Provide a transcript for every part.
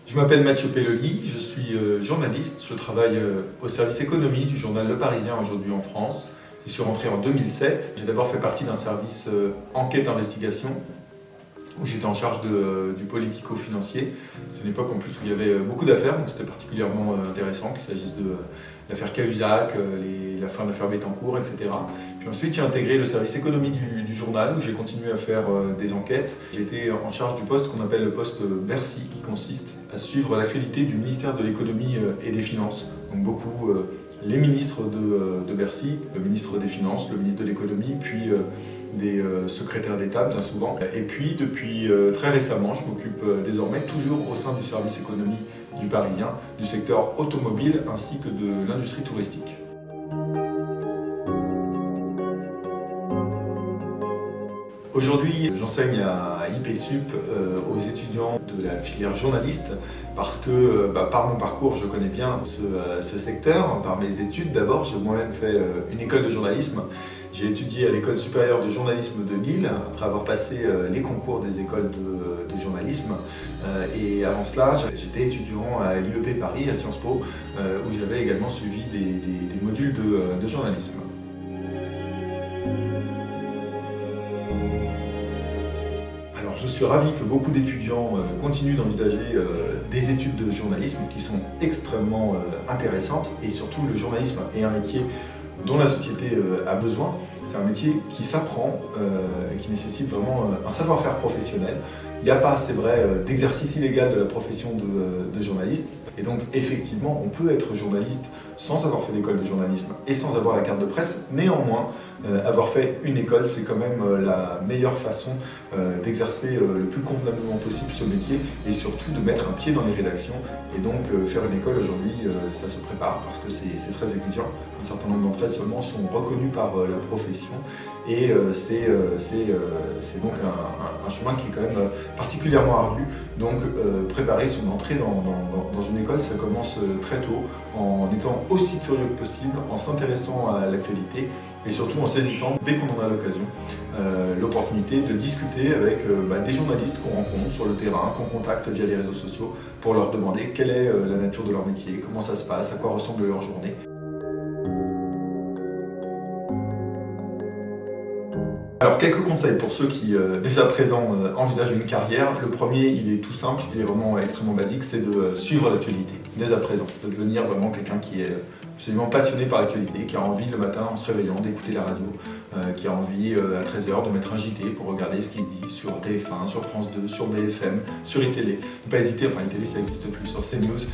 Je m'appelle Mathieu Pelloli, je suis journaliste, je travaille au service économie du journal Le Parisien aujourd'hui en France. Je suis rentré en 2007. J'ai d'abord fait partie d'un service enquête-investigation où j'étais en charge du politico-financier. C'est une époque en plus où il y avait beaucoup d'affaires, donc c'était particulièrement intéressant, qu'il s'agisse de l'affaire Cahuzac, la fin de l'affaire Bettencourt, etc. Puis ensuite j'ai intégré le service économie du journal où j'ai continué à faire des enquêtes. J'étais en charge du poste qu'on appelle le poste Bercy, qui consiste à suivre l'actualité du ministère de l'économie et des finances. Donc beaucoup les ministres de Bercy, le ministre des Finances, le ministre de l'économie, puis des secrétaires d'État bien souvent. Et puis depuis très récemment, je m'occupe désormais toujours au sein du service économie du Parisien, du secteur automobile ainsi que de l'industrie touristique. Aujourd'hui, j'enseigne à IPSUP aux étudiants de la filière journaliste parce que par mon parcours, je connais bien ce secteur. Par mes études, d'abord, j'ai moi-même fait une école de journalisme. J'ai étudié à l'école supérieure de journalisme de Lille, après avoir passé les concours des écoles de journalisme. Et avant cela, j'étais étudiant à l'IEP Paris, à Sciences Po, où j'avais également suivi des modules de journalisme. Alors, je suis ravi que beaucoup d'étudiants continuent d'envisager des études de journalisme qui sont extrêmement intéressantes, et surtout le journalisme est un métier dont la société a besoin. C'est un métier qui s'apprend, qui nécessite vraiment un savoir-faire professionnel. Il n'y a pas, c'est vrai, d'exercice illégal de la profession de journaliste. Et donc, effectivement, on peut être journaliste sans avoir fait d'école de journalisme et sans avoir la carte de presse. Néanmoins, avoir fait une école, c'est quand même la meilleure façon d'exercer le plus convenablement possible ce métier et surtout de mettre un pied dans les rédactions. Et donc, faire une école aujourd'hui, ça se prépare parce que c'est très exigeant. Un certain nombre d'entre elles seulement sont reconnues par la profession. Et c'est donc un chemin qui est quand même particulièrement ardu. Donc préparer son entrée dans une école, ça commence très tôt, en étant aussi curieux que possible, en s'intéressant à l'actualité et surtout en saisissant, dès qu'on en a l'occasion, l'opportunité de discuter avec des journalistes qu'on rencontre sur le terrain, qu'on contacte via les réseaux sociaux pour leur demander quelle est la nature de leur métier, comment ça se passe, à quoi ressemble leur journée. Alors, quelques conseils pour ceux qui, dès à présent, envisagent une carrière. Le premier, il est tout simple, il est vraiment extrêmement basique, c'est de suivre l'actualité, dès à présent. De devenir vraiment quelqu'un qui est absolument passionné par l'actualité, qui a envie le matin, en se réveillant, d'écouter la radio, qui a envie, à 13 h, de mettre un JT pour regarder ce qui se dit sur TF1, sur France 2, sur BFM, sur iTélé. Ne pas hésiter, enfin iTélé ça n'existe plus, sur CNews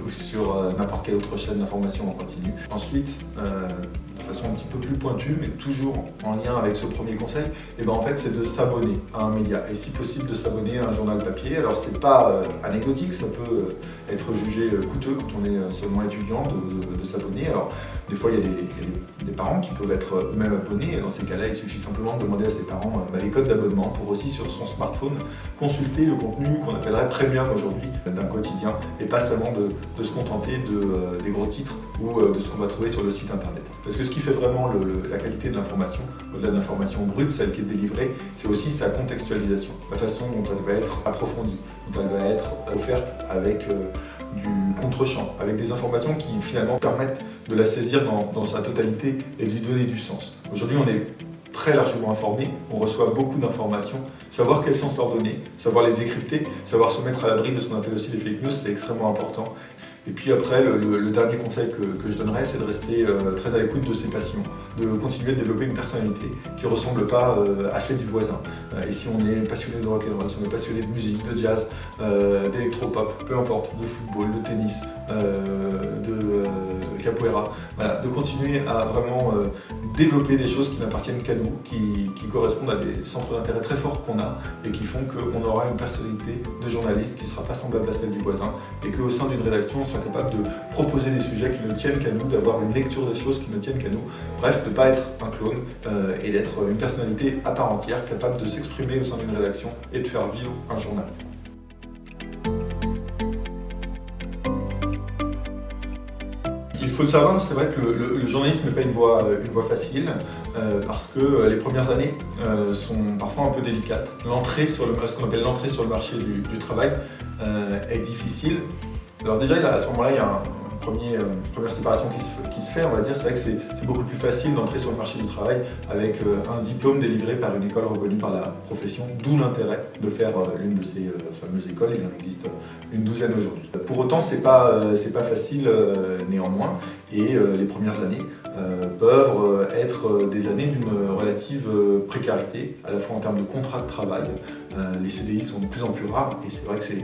ou sur n'importe quelle autre chaîne d'information en continu. Ensuite, de façon un petit peu plus pointue, mais toujours en lien avec ce premier conseil, en fait, c'est de s'abonner à un média, et si possible de s'abonner à un journal papier. Alors c'est pas anecdotique, ça peut être jugé coûteux quand on est seulement étudiant de s'abonner. Alors des fois il y a des parents qui peuvent être eux-mêmes abonnés, et dans ces cas-là il suffit simplement de demander à ses parents les codes d'abonnement pour aussi sur son smartphone consulter le contenu qu'on appellerait premium aujourd'hui d'un quotidien, et pas seulement de se contenter des gros titres ou de ce qu'on va trouver sur le site internet. Parce que ce qui fait vraiment la qualité de l'information, au-delà de l'information brute, celle qui est délivrée, c'est aussi sa contextualisation, la façon dont elle va être approfondie, dont elle va être offerte avec du contre-champ, avec des informations qui finalement permettent de la saisir dans sa totalité et de lui donner du sens. Aujourd'hui, on est très largement informé, on reçoit beaucoup d'informations, savoir quel sens leur donner, savoir les décrypter, savoir se mettre à l'abri de ce qu'on appelle aussi les fake news, c'est extrêmement important. Et puis après, le dernier conseil que je donnerais, c'est de rester très à l'écoute de ses passions, de continuer de développer une personnalité qui ne ressemble pas à celle du voisin. Et si on est passionné de rock'n'roll, si on est passionné de musique, de jazz, d'électropop, peu importe, de football, de tennis, de capoeira, voilà, de continuer à vraiment développer des choses qui n'appartiennent qu'à nous, qui correspondent à des centres d'intérêt très forts qu'on a et qui font qu'on aura une personnalité de journaliste qui ne sera pas semblable à celle du voisin, et qu'au sein d'une rédaction, on sera capable de proposer des sujets qui ne tiennent qu'à nous, d'avoir une lecture des choses qui ne tiennent qu'à nous. Bref, de ne pas être un clone et d'être une personnalité à part entière, capable de s'exprimer au sein d'une rédaction et de faire vivre un journal. Il faut le savoir, c'est vrai que le journalisme n'est pas une voie facile. parce que les premières années sont parfois un peu délicates. L'entrée sur ce qu'on appelle l'entrée sur le marché du travail est difficile. Alors déjà, à ce moment-là, il y a première séparation qui se fait, on va dire. C'est vrai que c'est beaucoup plus facile d'entrer sur le marché du travail avec un diplôme délivré par une école reconnue par la profession, d'où l'intérêt de faire l'une de ces fameuses écoles. Il en existe une douzaine aujourd'hui. Pour autant, c'est pas facile néanmoins, et les premières années peuvent être des années d'une relative précarité, à la fois en termes de contrat de travail. Les CDI sont de plus en plus rares, et c'est vrai que c'est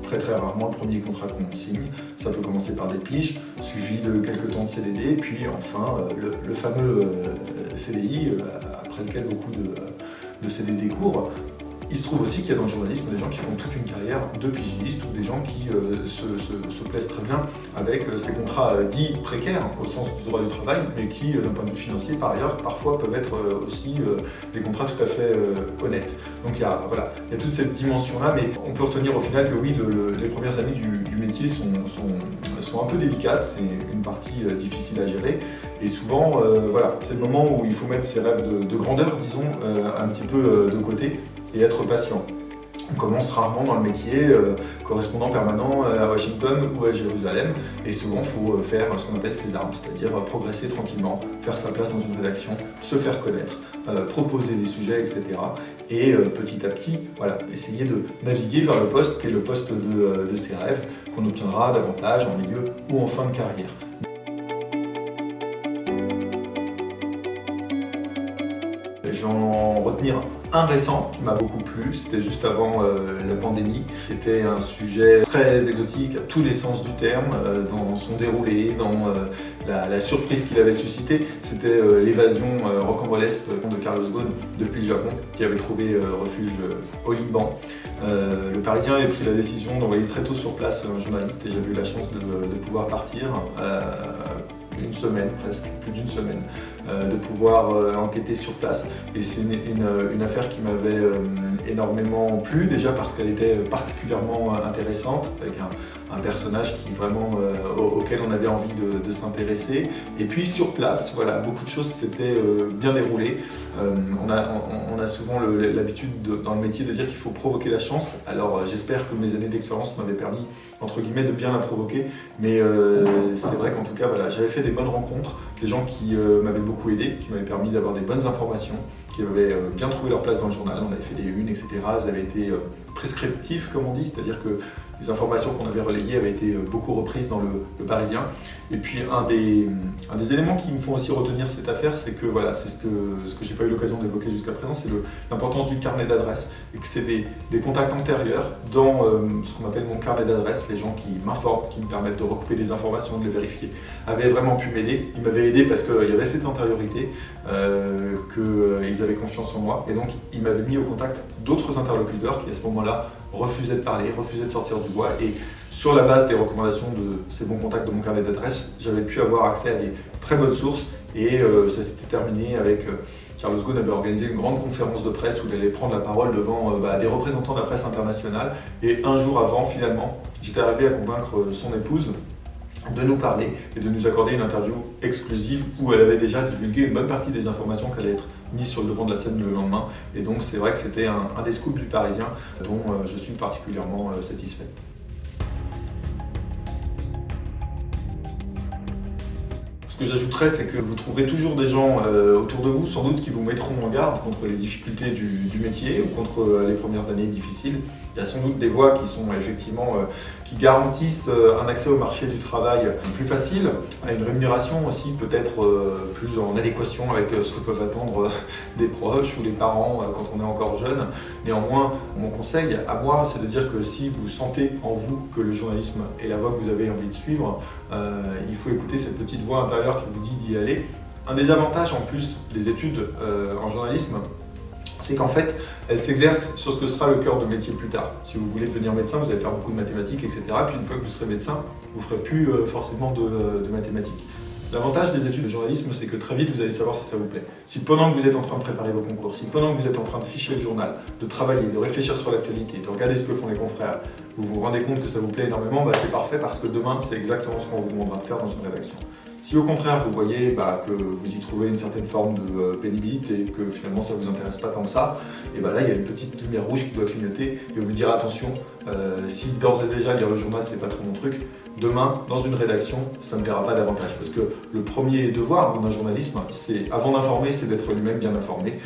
très rarement le premier contrat qu'on signe. Ça peut commencer par des piges, suivi de quelques temps de CDD, puis enfin le fameux CDI, après lequel beaucoup de CDD courent. Il se trouve aussi qu'il y a dans le journalisme des gens qui font toute une carrière de pigiste, ou des gens qui se plaisent très bien avec ces contrats dits précaires au sens du droit du travail, mais qui, d'un point de vue financier, par ailleurs, parfois peuvent être aussi des contrats tout à fait honnêtes. Donc il y a toute cette dimension-là, mais on peut retenir au final que oui, les premières années du métier sont un peu délicates, c'est une partie difficile à gérer, et souvent, c'est le moment où il faut mettre ses rêves de grandeur, disons, un petit peu de côté, et être patient. On commence rarement dans le métier correspondant permanent à Washington ou à Jérusalem, et souvent il faut faire ce qu'on appelle ses armes, c'est-à-dire progresser tranquillement, faire sa place dans une rédaction, se faire connaître, proposer des sujets, etc. Et petit à petit, essayer de naviguer vers le poste qui est le poste de ses rêves, qu'on obtiendra davantage en milieu ou en fin de carrière. Je vais en retenir un récent qui m'a beaucoup plu, c'était juste avant la pandémie. C'était un sujet très exotique à tous les sens du terme, dans son déroulé, dans la surprise qu'il avait suscité. C'était l'évasion rocambolesque de Carlos Ghosn depuis le Japon, qui avait trouvé refuge au Liban. Le Parisien avait pris la décision d'envoyer très tôt sur place un journaliste, et j'avais eu la chance de pouvoir partir. Une semaine presque, plus d'une semaine, de pouvoir enquêter sur place. Et c'est une affaire qui m'avait énormément plu, déjà parce qu'elle était particulièrement intéressante, avec un personnage auquel on avait envie de s'intéresser. Et puis sur place, beaucoup de choses s'étaient bien déroulées. On a souvent l'habitude dans le métier de dire qu'il faut provoquer la chance. Alors j'espère que mes années d'expérience m'avaient permis, entre guillemets, de bien la provoquer. Mais c'est vrai qu'en tout cas, j'avais fait des bonnes rencontres, des gens qui m'avaient beaucoup aidé, qui m'avaient permis d'avoir des bonnes informations, qui avaient bien trouvé leur place dans le journal. On avait fait des unes, etc. Elles avaient été prescriptives, comme on dit, c'est-à-dire que les informations qu'on avait relayées avaient été beaucoup reprises dans le Parisien. Et puis un des éléments qui me font aussi retenir cette affaire, c'est que c'est ce que j'ai pas eu l'occasion d'évoquer jusqu'à présent, c'est l'importance du carnet d'adresses, et que c'est des contacts antérieurs dans ce qu'on appelle mon carnet d'adresses, les gens qui m'informent, qui me permettent de recouper des informations, de les vérifier, avaient vraiment pu m'aider. Ils m'avaient aidé parce qu'il y avait cette antériorité, qu'ils avaient confiance en moi, et donc ils m'avaient mis au contact d'autres interlocuteurs qui à ce moment-là refusaient de parler, refusaient de sortir du bois, et sur la base des recommandations de ces bons contacts de mon carnet d'adresses, j'avais pu avoir accès à des très bonnes sources, et ça s'était terminé avec Carlos Ghosn avait organisé une grande conférence de presse où il allait prendre la parole devant des représentants de la presse internationale, et un jour avant, finalement, j'étais arrivé à convaincre son épouse de nous parler et de nous accorder une interview exclusive où elle avait déjà divulgué une bonne partie des informations qui allaient être mises sur le devant de la scène le lendemain. Et donc c'est vrai que c'était un des scoops du Parisien dont je suis particulièrement satisfait. Ce que j'ajouterais, c'est que vous trouverez toujours des gens autour de vous, sans doute, qui vous mettront en garde contre les difficultés du métier ou contre les premières années difficiles. Il y a sans doute des voies qui sont effectivement qui garantissent un accès au marché du travail plus facile, à une rémunération aussi peut-être plus en adéquation avec ce que peuvent attendre des proches ou les parents quand on est encore jeune. Néanmoins, mon conseil à moi, c'est de dire que si vous sentez en vous que le journalisme est la voie que vous avez envie de suivre, il faut écouter cette petite voix intérieure qui vous dit d'y aller. Un des avantages en plus des études en journalisme, c'est qu'en fait, elle s'exerce sur ce que sera le cœur de métier plus tard. Si vous voulez devenir médecin, vous allez faire beaucoup de mathématiques, etc. Puis une fois que vous serez médecin, vous ne ferez plus forcément de mathématiques. L'avantage des études de journalisme, c'est que très vite, vous allez savoir si ça vous plaît. Si pendant que vous êtes en train de préparer vos concours, si pendant que vous êtes en train de ficher le journal, de travailler, de réfléchir sur l'actualité, de regarder ce que font les confrères, vous vous rendez compte que ça vous plaît énormément, c'est parfait parce que demain, c'est exactement ce qu'on vous demandera de faire dans une rédaction. Si au contraire vous voyez que vous y trouvez une certaine forme de pénibilité, que finalement ça ne vous intéresse pas tant que ça, et là il y a une petite lumière rouge qui doit clignoter et vous dire attention, si d'ores et déjà lire le journal c'est pas trop mon truc, demain dans une rédaction ça ne me plaira pas davantage. Parce que le premier devoir dans un journalisme, c'est avant d'informer, c'est d'être lui-même bien informé.